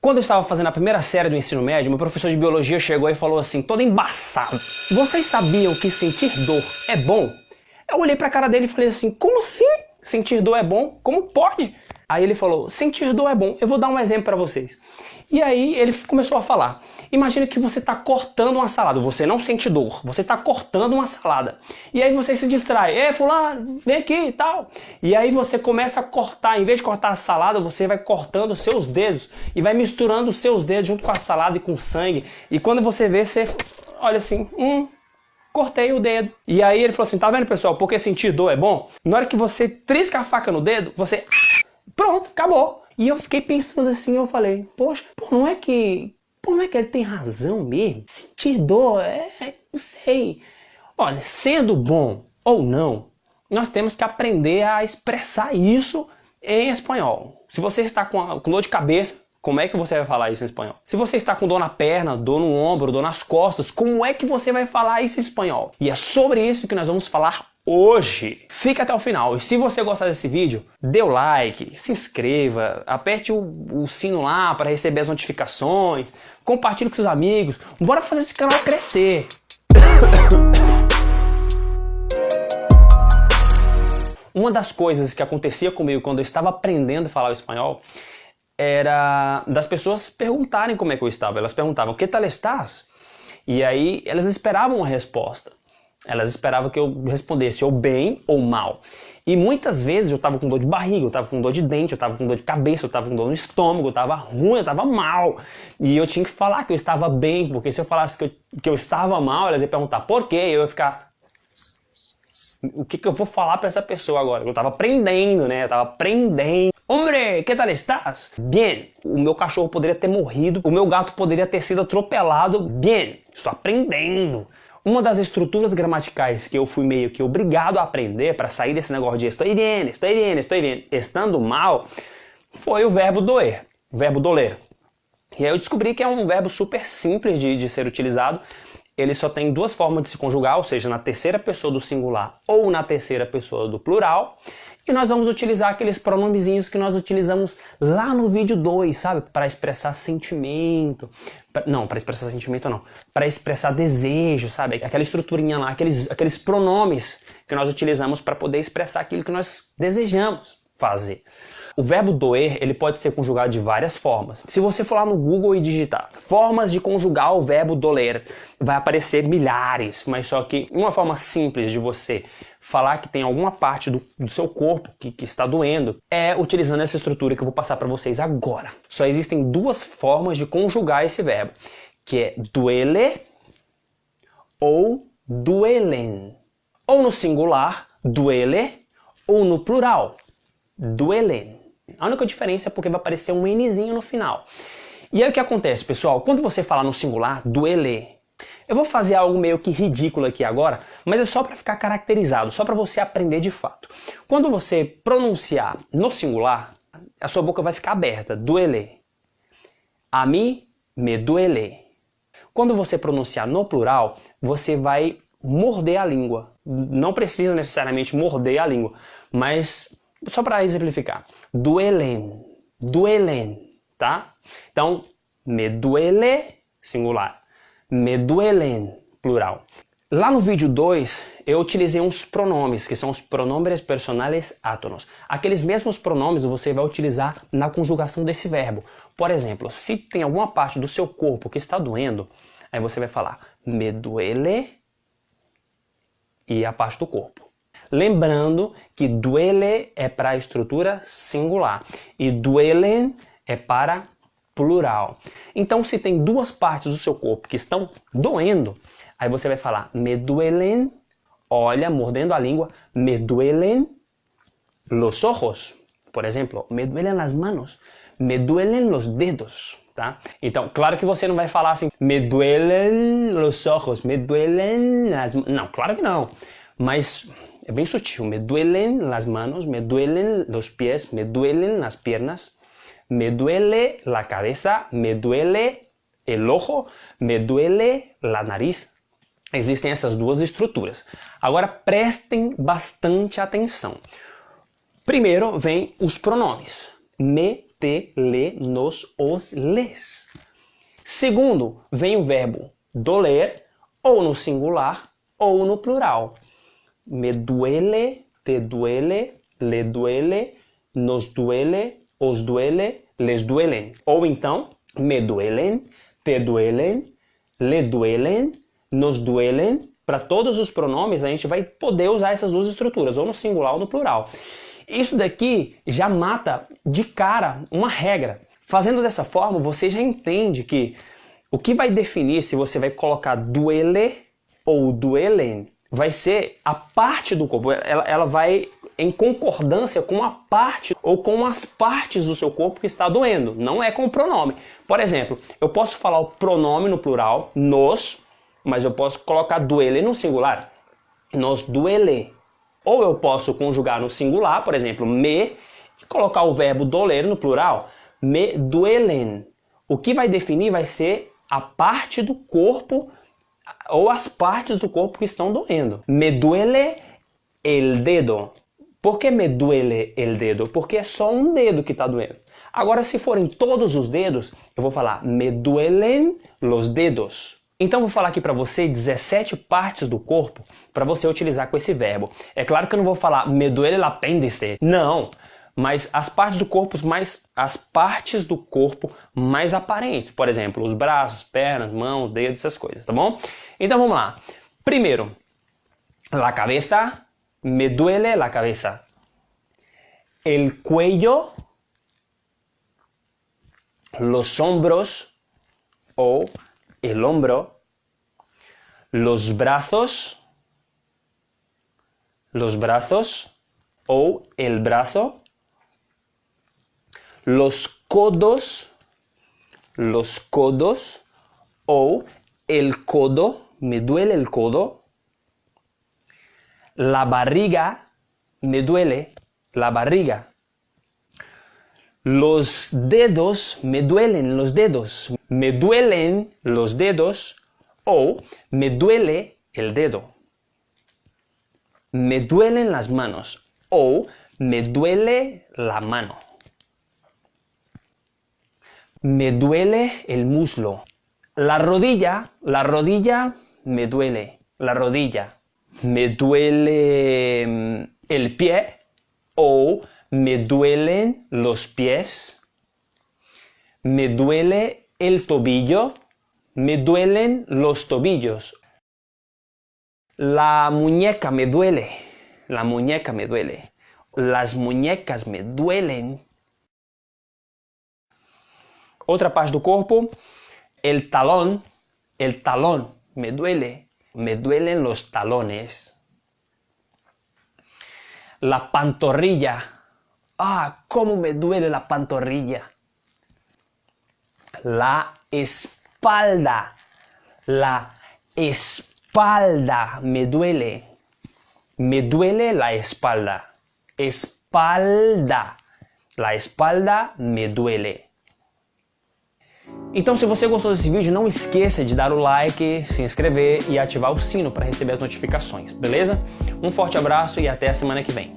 Quando eu estava fazendo a primeira série do ensino médio, meu professor de biologia chegou e falou assim, todo embaçado: vocês sabiam que sentir dor é bom? Eu olhei pra cara dele e falei assim, como assim? Sentir dor é bom? Como pode? Aí ele falou, sentir dor é bom. Eu vou dar um exemplo pra vocês. E aí ele começou a falar. Imagina que você está cortando uma salada. Você não sente dor. Você está cortando uma salada. E aí você se distrai. Fulano, vem aqui e tal. E aí você começa a cortar. Em vez de cortar a salada, você vai cortando os seus dedos. E vai misturando os seus dedos junto com a salada e com o sangue. E quando você vê, você olha assim, cortei o dedo. E aí ele falou assim, tá vendo, pessoal? Porque sentir dor é bom? Na hora que você trisca a faca no dedo, você... Pronto, acabou. E eu fiquei pensando assim, eu falei, poxa, não é que ele tem razão mesmo? Sentir dor, não sei. Olha, sendo bom ou não, nós temos que aprender a expressar isso em espanhol. Se você está com dor de cabeça, como é que você vai falar isso em espanhol? Se você está com dor na perna, dor no ombro, dor nas costas, como é que você vai falar isso em espanhol? E é sobre isso que nós vamos falar hoje. Fica até o final. E se você gostar desse vídeo, dê o like, se inscreva, aperte o sino lá para receber as notificações, compartilhe com seus amigos. Bora fazer esse canal crescer. Uma das coisas que acontecia comigo quando eu estava aprendendo a falar o espanhol era das pessoas perguntarem como é que eu estava. Elas perguntavam, que tal estás? E aí elas esperavam uma resposta. Elas esperavam que eu respondesse ou bem ou mal. E muitas vezes eu estava com dor de barriga, eu estava com dor de dente, eu estava com dor de cabeça, eu estava com dor no estômago, eu estava ruim, eu estava mal. E eu tinha que falar que eu estava bem, porque se eu falasse que eu estava mal, elas iam perguntar por quê, e eu ia ficar... O que eu vou falar para essa pessoa agora? Eu estava aprendendo, né? Eu estava aprendendo. Hombre, que tal estás? Bien. O meu cachorro poderia ter morrido, o meu gato poderia ter sido atropelado. Bien. Estou aprendendo. Uma das estruturas gramaticais que eu fui meio que obrigado a aprender para sair desse negócio de estou bien, estando mal, foi o verbo doer, o verbo doler. E aí eu descobri que é um verbo super simples de ser utilizado. Ele só tem duas formas de se conjugar, ou seja, na terceira pessoa do singular ou na terceira pessoa do plural. E nós vamos utilizar aqueles pronomezinhos que nós utilizamos lá no vídeo 2, sabe? Para expressar sentimento. Não, para expressar sentimento não. Para expressar desejo, sabe? Aquela estruturinha lá, aqueles pronomes que nós utilizamos para poder expressar aquilo que nós desejamos fazer. O verbo doer, ele pode ser conjugado de várias formas. Se você for lá no Google e digitar formas de conjugar o verbo doler, vai aparecer milhares, mas só que uma forma simples de você falar que tem alguma parte do seu corpo que está doendo é utilizando essa estrutura que eu vou passar para vocês agora. Só existem duas formas de conjugar esse verbo, que é duele ou duelen. Ou no singular, duele, ou no plural, duelen. A única diferença é porque vai aparecer um Nzinho no final. E aí o que acontece, pessoal? Quando você falar no singular, duele, eu vou fazer algo meio que ridículo aqui agora, mas é só para ficar caracterizado, só para você aprender de fato. Quando você pronunciar no singular, a sua boca vai ficar aberta, duele. A mí me duele. Quando você pronunciar no plural, você vai morder a língua. Não precisa necessariamente morder a língua, mas só para exemplificar. Duelen, duelen, tá? Então, me duele, singular. Me duelen, plural. Lá no vídeo 2, eu utilizei uns pronomes, que são os pronombres personales átonos. Aqueles mesmos pronomes você vai utilizar na conjugação desse verbo. Por exemplo, se tem alguma parte do seu corpo que está doendo, aí você vai falar me duele e a parte do corpo. Lembrando que duele é para a estrutura singular e duelen é para plural. Então, se tem duas partes do seu corpo que estão doendo, aí você vai falar me duelen, olha, mordendo a língua, me duelen los ojos. Por exemplo, me duelen las manos, me duelen los dedos. Tá? Então, claro que você não vai falar assim, me duelen los ojos, me duelen las manos. Não, claro que não. Mas é bem sutil. Me duelen las manos, me duelen los pies, me duelen las piernas, me duele la cabeza, me duele el ojo, me duele la nariz. Existem essas duas estruturas. Agora prestem bastante atenção. Primeiro vem os pronomes. Me, te, le, nos, os, les. Segundo, vem o verbo doler, ou no singular, ou no plural. Me duele, te duele, le duele, nos duele, os duele, les duelen. Ou então, me duelen, te duelen, le duelen, nos duelen. Para todos os pronomes, a gente vai poder usar essas duas estruturas, ou no singular ou no plural. Isso daqui já mata de cara uma regra. Fazendo dessa forma, você já entende que o que vai definir se você vai colocar duele ou duelen vai ser a parte do corpo. Ela vai em concordância com a parte ou com as partes do seu corpo que está doendo. Não é com o pronome. Por exemplo, eu posso falar o pronome no plural, nos, mas eu posso colocar duele no singular. Nos duele. Ou eu posso conjugar no singular, por exemplo, me, e colocar o verbo doler no plural, me duelen. O que vai definir vai ser a parte do corpo ou as partes do corpo que estão doendo. Me duele el dedo. Por que me duele el dedo? Porque é só um dedo que está doendo. Agora, se forem todos os dedos, eu vou falar me duelen los dedos. Então, eu vou falar aqui para você 17 partes do corpo para você utilizar com esse verbo. É claro que eu não vou falar me duele el apéndice. Não, mas as partes do corpo mais aparentes. Por exemplo, os braços, pernas, mãos, dedos, essas coisas, tá bom? Então, vamos lá. Primeiro, la cabeza, me duele la cabeza. El cuello, los hombros o el hombro, los brazos o el brazo, los codos o el codo, me duele el codo, la barriga, me duele la barriga, los dedos, me duelen los dedos, me duelen los dedos o me duele el dedo, me duelen las manos o me duele la mano. Me duele el muslo. La rodilla, me duele. La rodilla. Me duele el pie o me duelen los pies. Me duele el tobillo. Me duelen los tobillos. La muñeca me duele. La muñeca me duele. Las muñecas me duelen. Outra parte do corpo, el talón, me duele, me duelen los talones. La pantorrilla, cómo me duele la pantorrilla. La espalda me duele la espalda. La espalda me duele. Então, se você gostou desse vídeo, não esqueça de dar o like, se inscrever e ativar o sino para receber as notificações, beleza? Um forte abraço e até a semana que vem.